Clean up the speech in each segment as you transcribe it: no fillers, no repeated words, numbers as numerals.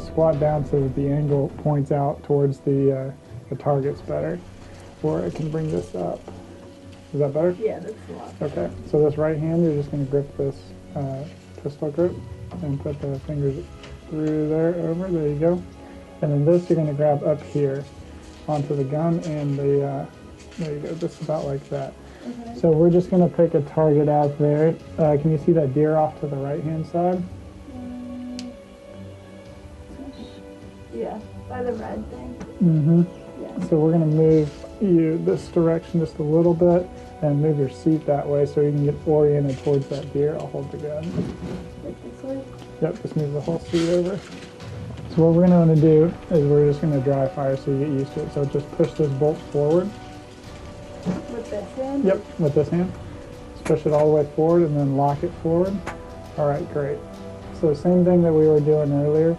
squat down so that the angle points out towards the targets better. Or I can bring this up. Is that better? Yeah, that's a lot better. Okay, so this right hand, you're just going to grip this pistol grip and put the fingers through there, over, there you go. And then this you're going to grab up here onto the gun and the, there you go, just about like that. Okay. So we're just going to pick a target out there. Can you see that deer off to the right hand side? Yeah, by the red thing. Mm-hmm. Yeah. So we're going to move you this direction just a little bit and move your seat that way so you can get oriented towards that deer. I'll hold the gun. Like this way? Yep, just move the whole seat over. So what we're going to want to do is we're just going to dry fire so you get used to it. So just push this bolt forward. With this hand? Yep, with this hand. Just push it all the way forward and then lock it forward. All right, great. So same thing that we were doing earlier.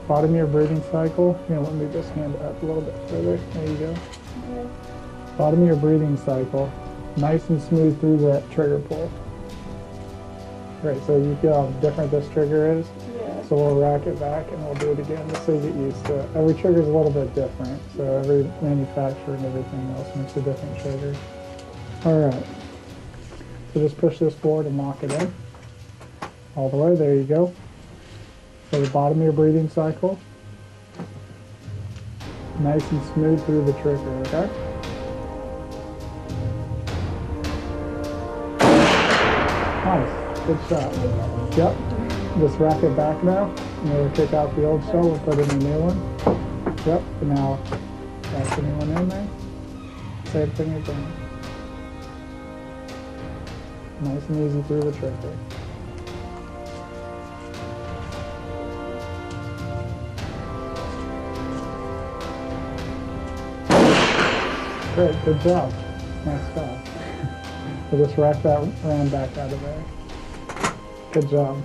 Bottom of your breathing cycle. You're going to move this hand up a little bit further. There you go. Okay. Bottom of your breathing cycle. Nice and smooth through that trigger pull. Great, so you feel how different this trigger is? Yeah. So we'll rack it back and we'll do it again just so you get used to it. Every trigger is a little bit different, so every manufacturer and everything else makes a different trigger. All right, so just push this forward and lock it in. All the way, there you go. So the bottom of your breathing cycle. Nice and smooth through the trigger, okay? Nice, good shot. Yep. Just rack it back now. And we'll kick out the old shell. We'll put in a new one. Yep. And now back the new one in there. Same thing again. Nice and easy through the trigger. Great. Good job. Nice job. We'll just rack that round back out of there. Good job.